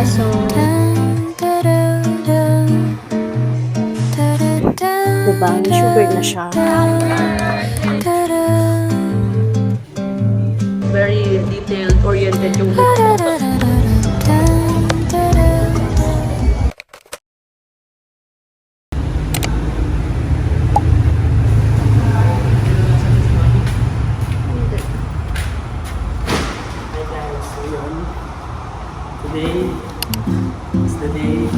pesos. Diba? May sugar na siya. Very detail-oriented yung photo. Today is the day.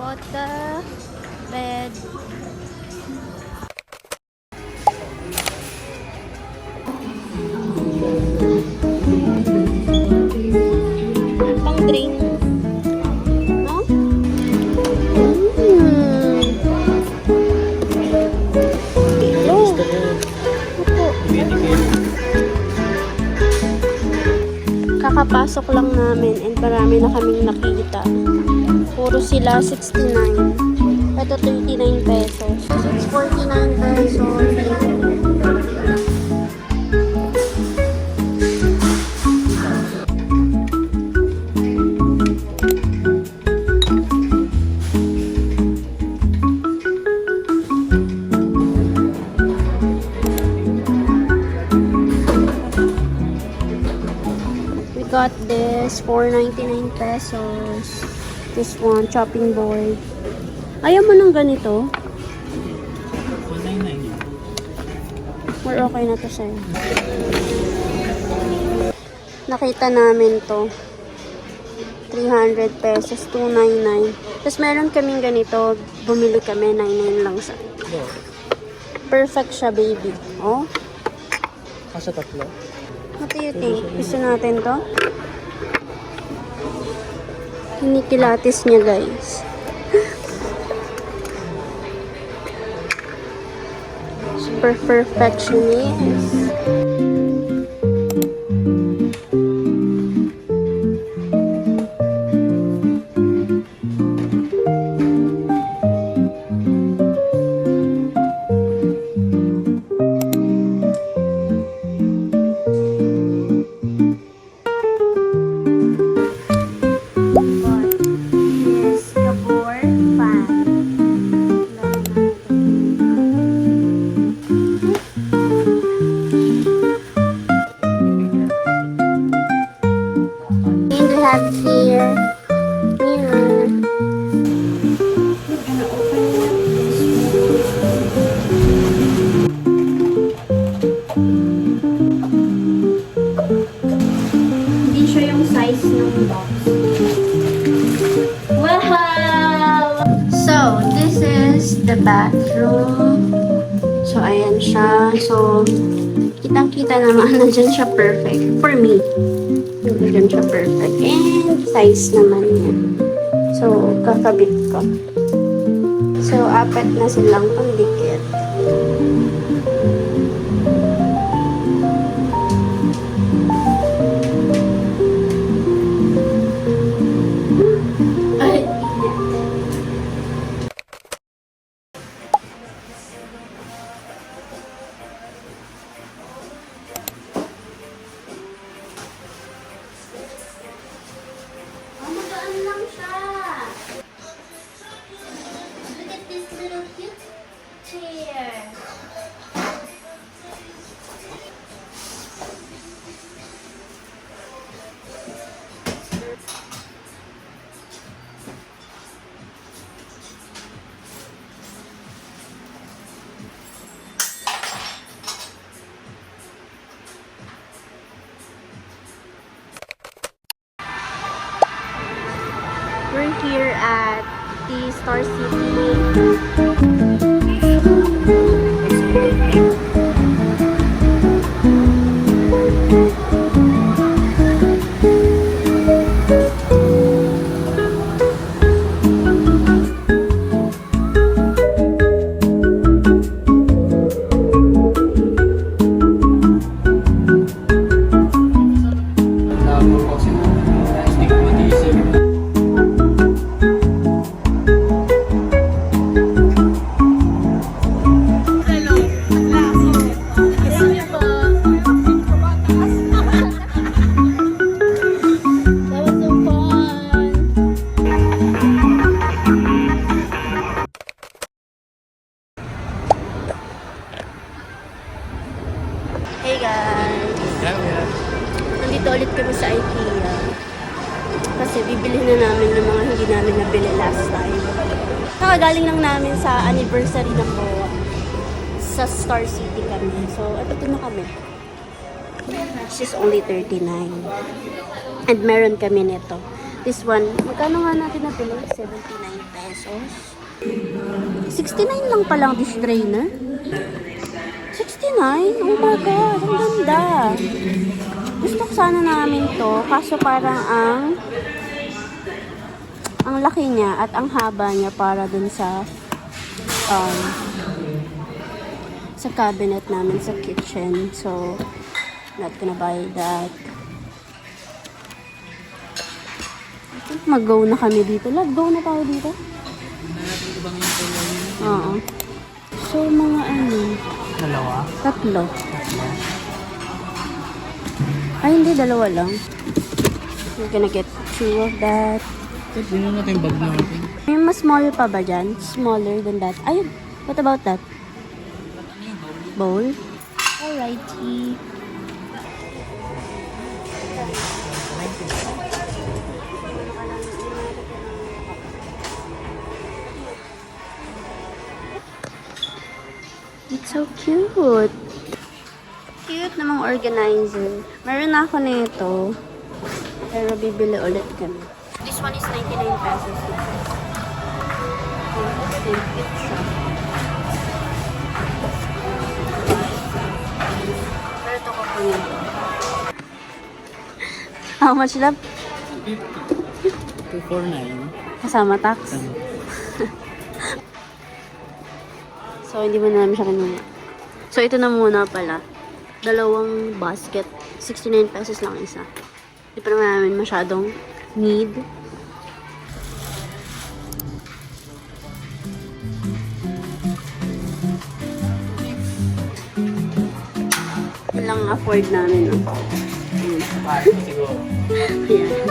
Bought the bed. Pang drink. No? Kakapasok lang namin and marami na kaming nakita. Puro sila 69. Ito 39 pesos. It's 49 pesos. We got this 4.99 pesos. This one, chopping board. Ayaw mo ng ganito? 199 yun. Or okay na to sa'yo. Nakita namin to. 300 pesos, 299. Tapos meron kaming ganito. Bumili kami, 99 lang sa. Perfect siya, baby. Oh. Kasa tatlo. What do you think? Gusto natin to? Kinikilatis niya, guys. Super perfectionist. Have here mirror. Hindi siya yung size ng box. Wow! So, this is the bathroom. So, ayan siya. So, kitang-kita naman na dyan siya perfect. For me. Dyan siya perfect. And size naman niya. So, kakabit ko. So, apat na silang pandikit. Ay, magaan lang siya. Look at this little cute chair. We're here at the Star City. That was so fun! Hey guys! Nandito ulit kami sa IKEA. Kasi bibili na namin yung mga hindi namin nabili last time. Nakagaling lang namin sa anniversary ng BOA. Sa Star City kami. So, ito na kami. This is only 39. And meron kami nito. This one, magkano nga natin nabili? 79 pesos. 69 lang palang this trainer. 69? Oh my God, ang ganda. Gusto ko sana namin to, kaso parang ang laki niya at ang haba niya para dun sa cabinet namin sa kitchen. So, not gonna buy that. I think mag-go na kami dito. Go na tayo dito? Oo. So, mga Dalawa? tatlo. Ay, hindi. Dalawa lang. We're gonna get 2 of that. Tignan natin yung bag natin. May mas small pa ba dyan? Smaller than that. Ayun. What about that? Bowl? Alrighty. It's so cute. Cute namang organizer. Meron na ako nito. Pero bibili ulit kami. This one is 99 pesos na. And pizza. Pero ito ko po yun. How much love? 249. Kasama tax. So, hindi mo na namin siya kinuha. So, ito na muna pala. Dalawang basket. 69 pesos lang isa. Hindi pa naman namin masyadong need. Yan lang afford namin. No? Siguro. Ayan.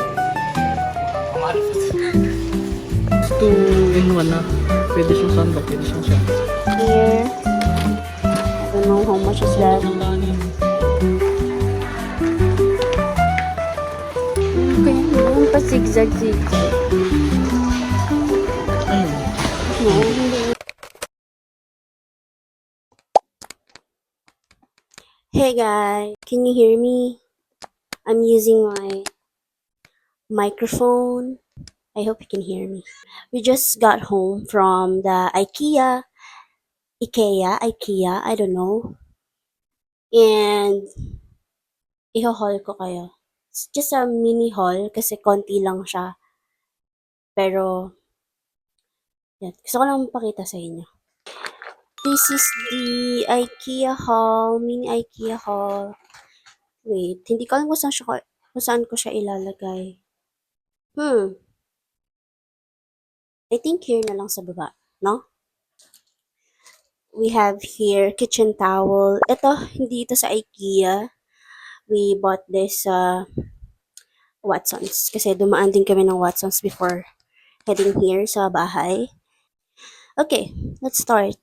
Ito, in one na. Pwede siyang sandok, pwede siyang siya. Here. I don't know how much is that. Okay, yung pa zigzag. Ano? No, hindi. Hey guys, can you hear me? I'm using my microphone. I hope you can hear me. We just got home from the IKEA, I don't know. And iho-haul ko kayo. It's just a mini haul kasi konti lang siya. Pero, yan. Gusto ko lang mapakita sa inyo. This is the IKEA haul, mini IKEA haul. Wait, hindi ko alam kung saan ko siya ilalagay. I think here na lang sa baba, no? We have here kitchen towel. Ito, hindi ito sa IKEA. We bought this Watsons. Kasi dumaan din kami ng Watsons before heading here sa bahay. Okay, let's start.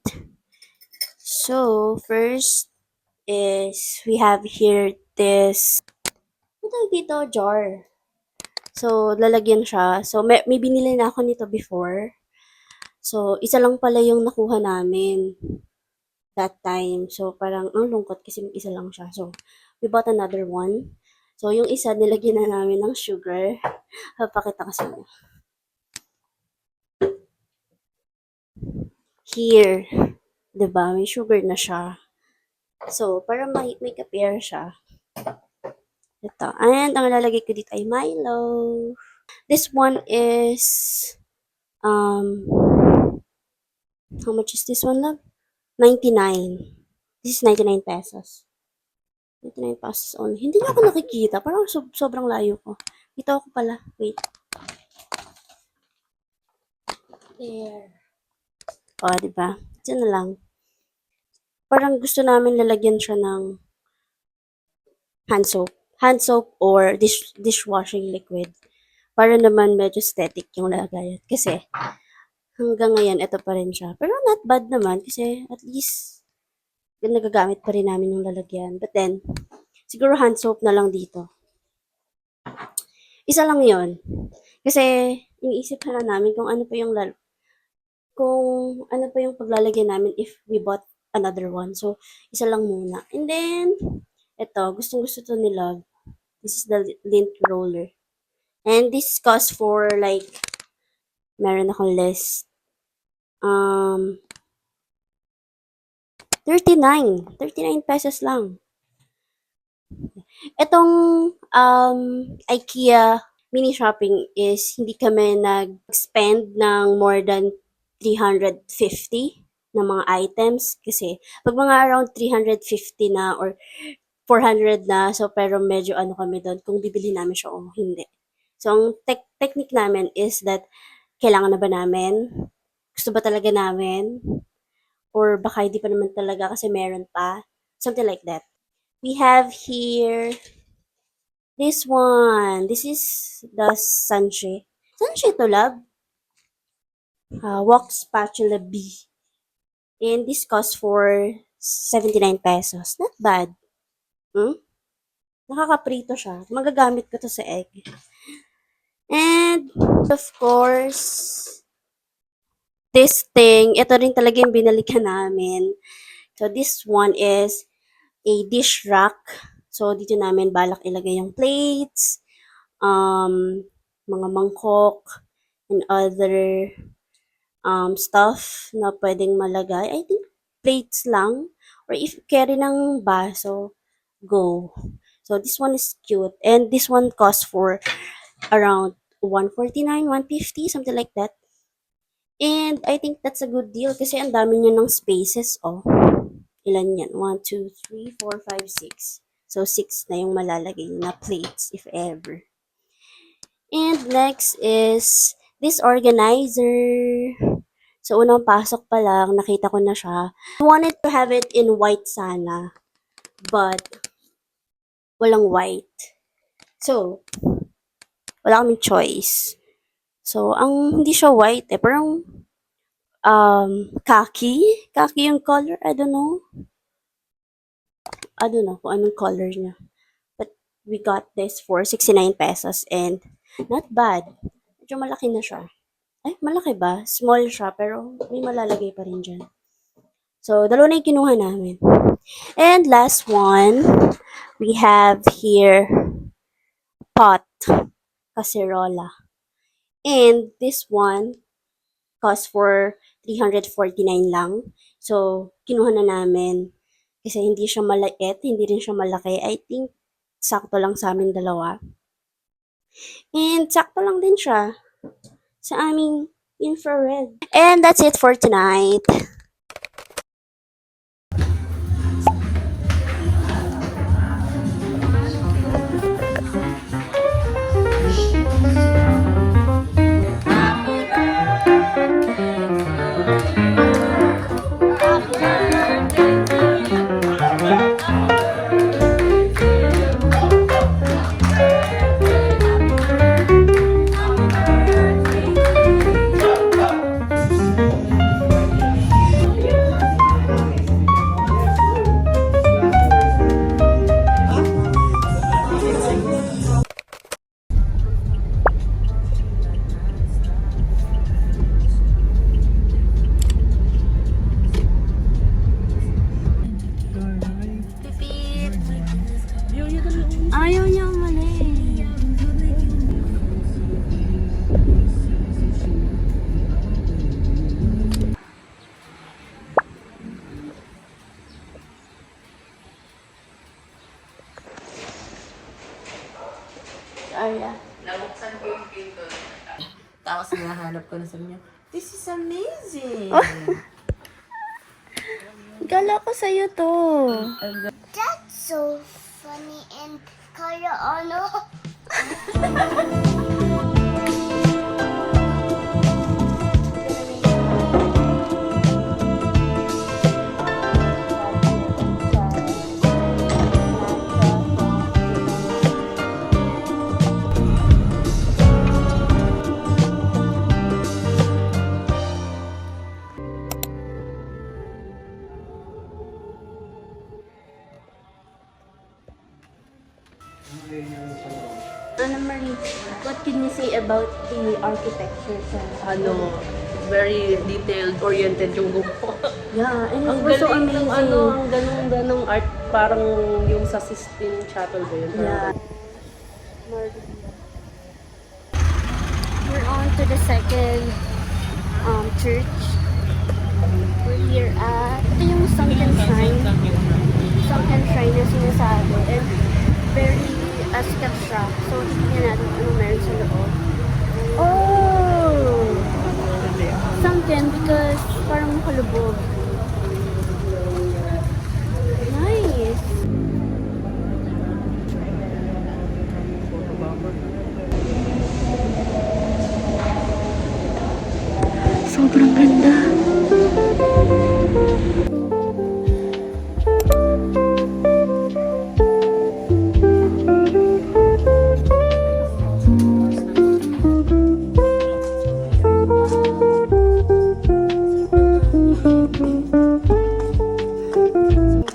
So, first is we have here this dito jar. So, lalagyan siya. So, may binili na ako nito before. So, isa lang pala yung nakuha namin that time. So, parang ang lungkot kasi isa lang siya. So, we bought another one. So, yung isa, nilagyan na namin ng sugar. Papakita ko sa inyo. here. 'Di ba? May sugar na siya. So, para may ka-pair siya. Ito. And ang lalagay ko dito ay Milo. This one is, um, how much is this one, love? 99. This is 99 pesos. 99 pesos only. Hindi na ako nakikita. Parang sobrang layo ko. Dito ako pala. Wait. There. O, diba? Diyan na lang. Parang gusto namin lalagyan siya ng hand soap. Hand soap or dishwashing liquid. Para naman medyo aesthetic yung lagayan. Kasi, hanggang ngayon, ito pa rin siya. Pero not bad naman kasi at least nagagamit pa rin namin yung lalagyan. But then, siguro hand soap na lang dito. Isa lang yon. Kasi, iniisip na namin kung ano pa yung paglalagyan namin if we bought another one. So, isa lang muna. And then, ito, gustong-gusto to ni Love. This is the lint roller. And this costs for like, meron akong list. 39 pesos lang. Itong IKEA mini shopping is hindi kami nag-spend ng more than 350 na mga items kasi pag mga around 350 na or 400 na, so pero medyo ano kami doon kung bibili namin siya o hindi. So ang technique namin is that kailangan na ba namin? Gusto ba talaga namin? Or baka hindi pa naman talaga kasi meron pa. Something like that. We have here this one. This is the Sanche. Sanche to, love. Wok Spatula B. And this costs for 79 pesos. Not bad. Nakakaprito siya. Magagamit ko to sa egg. And, of course, this thing, ito rin talaga yung binalikan namin. So, this one is a dish rack. So, dito namin balak ilagay yung plates, mga mangkok, and other stuff na pwedeng malagay. I think plates lang. Or if carry ng baso, go. So, this one is cute. And this one costs for around 149, 150, something like that. And I think that's a good deal kasi ang dami niya ng spaces, oh. Ilan yan? 1, 2, 3, 4, 5, 6. So, 6 na yung malalagay na plates, if ever. And next is this organizer. So, unang pasok pa lang, nakita ko na siya. I wanted to have it in white sana. But, walang white. So, wala kaming choice. So, hindi siya white eh. Parang, khaki? Khaki yung color? I don't know kung anong color niya. But, we got this for 69 pesos and not bad. Medyo malaki na siya. Ay, malaki ba? Small siya, pero may malalagay pa rin dyan. So, dalawa na yung kinuha namin. And last one, we have here, pot, caserola. And this one cost for 349 lang. So, kinuha na namin. Kasi hindi siya maliit, hindi rin siya malaki. I think, sakto lang sa amin dalawa. And sakto lang din siya sa aming infrared. And that's it for tonight. Arya. Tapos nahanap ko na sa inyo. This is amazing! Gala ko sa'yo to. That's so funny and kaya ano? Anna Marie, what can you say about the architecture sa Very detailed, oriented yung gumawa. Yeah, and Ang it was so galing amazing. ng ang ganong art, parang yung sa Sistine Chapel ba yun? Yeah. We're on to the second church. We're here at, ito yung sunken shrine. Sunken shrine na sinasabi. And very askat siya. So, tignan natin ano meron sa loob. Oh! Sunken because parang makalubog. Nice! Sobrang ganda.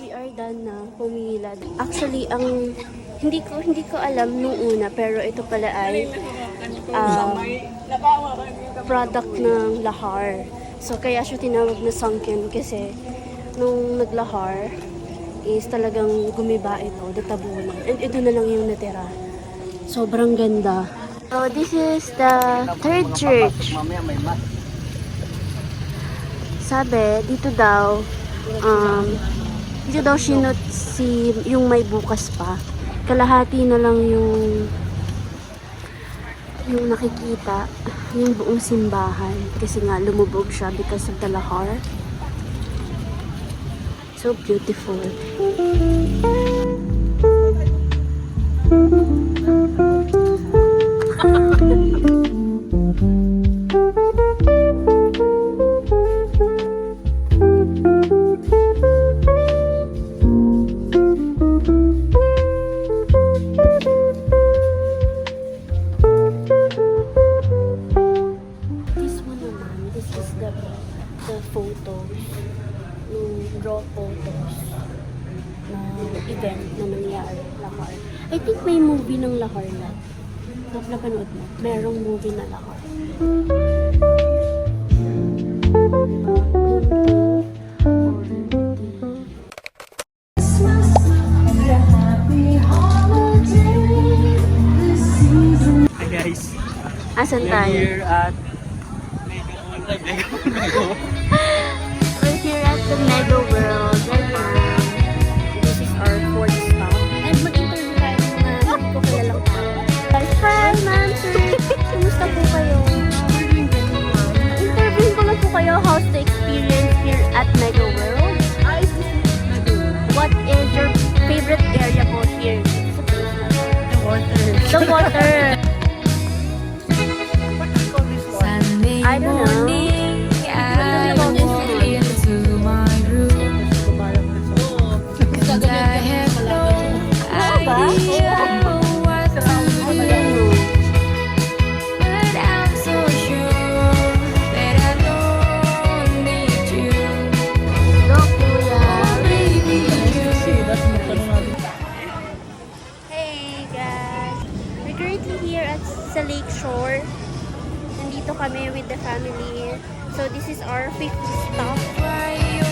We are done na pumila. Actually, ang hindi ko alam nung una, pero ito pala ay product ng lahar. So, kaya siya tinawag na sunken kasi nung naglahar is talagang gumiba ito, databunan. And ito na lang yung natira. Sobrang ganda. So, this is the third church. Sabi, dito daw sinot yung may bukas pa. Kalahati na lang yung nakikita, yung buong simbahan. Kasi nga, lumubog siya because of the lahar. So beautiful. The photos, yung raw photos ng event na nangyari, Lahar. I think may movie ng Lahar na. Napanood mo? Merong movie na Lahar. Hi guys, Asan we're tayo? here at We're here at the Mega World right now. This is our fourth stop. And mag-interview tayo na hindi ko kilalang tao. Hi, ma'am, sir! Kumusta po kayo? Interviewin ko lang po kayo. How's the experience here at Mega World? What is your favorite area po here? The water. I don't know. I walk into my room. And I have no idea what to do. But I'm so sure that I don't need you. Go, kuya. Only need you. Hey guys! We're currently here at sa lake shore. Nandito kami with the family. So this is our fifth stop. Why you